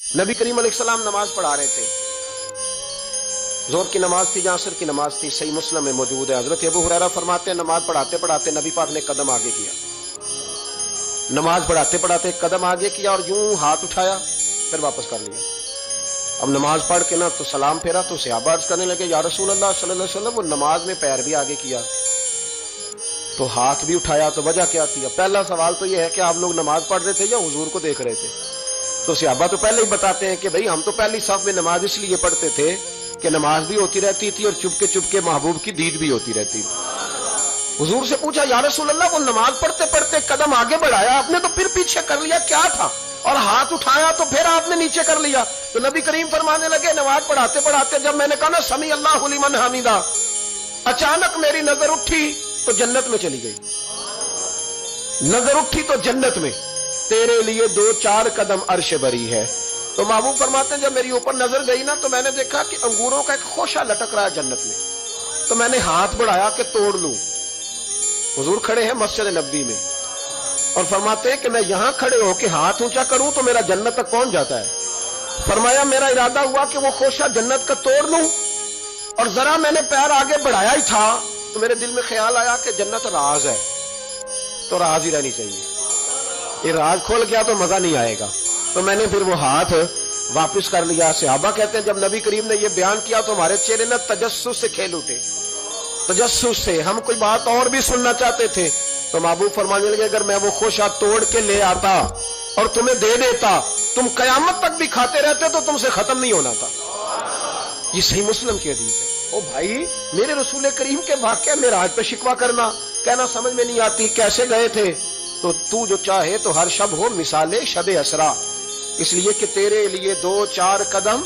नबी करीम अलैहिस्सलाम नमाज पढ़ा रहे थे, जोहर की नमाज थी या असर की नमाज थी, सही मुस्लिम में मौजूद है। हजरत अबू हुरैरा फरमाते हैं नमाज पढ़ाते पढ़ाते नबी पाक ने कदम आगे किया, नमाज पढ़ाते पढ़ाते कदम आगे किया और यूं हाथ उठाया फिर वापस कर लिया। अब नमाज पढ़ के ना तो सलाम फेरा तो सहाबा अर्ज करने लगे या रसूल अल्लाह सल्लल्लाहु अलैहि वसल्लम, वो नमाज में पैर भी आगे किया तो हाथ भी उठाया, तो वजह क्या थी? पहला सवाल तो ये है कि आप लोग नमाज पढ़ रहे थे या हुजूर को देख रहे थे? तो सहाबा तो पहले ही बताते हैं कि भाई हम तो पहली साफ में नमाज इसलिए पढ़ते थे कि नमाज भी होती रहती थी और चुपके चुपके महबूब की दीद भी होती रहती थी। हुजूर से पूछा या रसूल अल्लाह, वो नमाज पढ़ते पढ़ते कदम आगे बढ़ाया आपने तो फिर पीछे कर लिया, क्या था? और हाथ उठाया तो फिर आपने नीचे कर लिया। तो नबी करीम फरमाने लगे नमाज पढ़ाते पढ़ाते जब मैंने कहा ना समी अल्लाहु लिमन हमीदा, अचानक मेरी नजर उठी तो जन्नत में चली गई। नजर उठी तो जन्नत में, तेरे लिए 2-4 कदम अर्श बरी है। तो महबूब फरमाते हैं जब मेरी ऊपर नजर गई ना तो मैंने देखा कि अंगूरों का एक खोशा लटक रहा है जन्नत में, तो मैंने हाथ बढ़ाया कि तोड़ लूं। हुजूर खड़े हैं मस्जिद नबवी में और फरमाते हैं कि मैं यहां खड़े होकर हाथ ऊंचा करूं तो मेरा जन्नत तक पहुंच जाता है। फरमाया मेरा इरादा हुआ कि वो खोशा जन्नत का तोड़ लूं और जरा मैंने पैर आगे बढ़ाया ही था तो मेरे दिल में ख्याल आया कि जन्नत राज है तो राज ही रहनी चाहिए, ये राज खोल गया तो मजा नहीं आएगा। तो मैंने फिर वो हाथ वापस कर लिया। सहाबा कहते हैं जब नबी करीम ने ये बयान किया तो हमारे चेहरे न तजस्सुस से खेल उठे, तजस्सुस से हम कोई बात और भी सुनना चाहते थे। तो महबूब फरमाने लगे अगर मैं वो खोशा तोड़ के ले आता और तुम्हें दे देता तुम कयामत तक भी खाते रहते तो तुमसे खत्म नहीं होना था। ये सही मुस्लिम की हदीस है। ओ भाई, मेरे रसूल करीम के वाक़या में राज पे शिकवा करना, कहना समझ में नहीं आती कैसे गए थे। तो तू जो चाहे तो हर शब हो मिसाले शब असरा, इसलिए कि तेरे लिए 2-4 कदम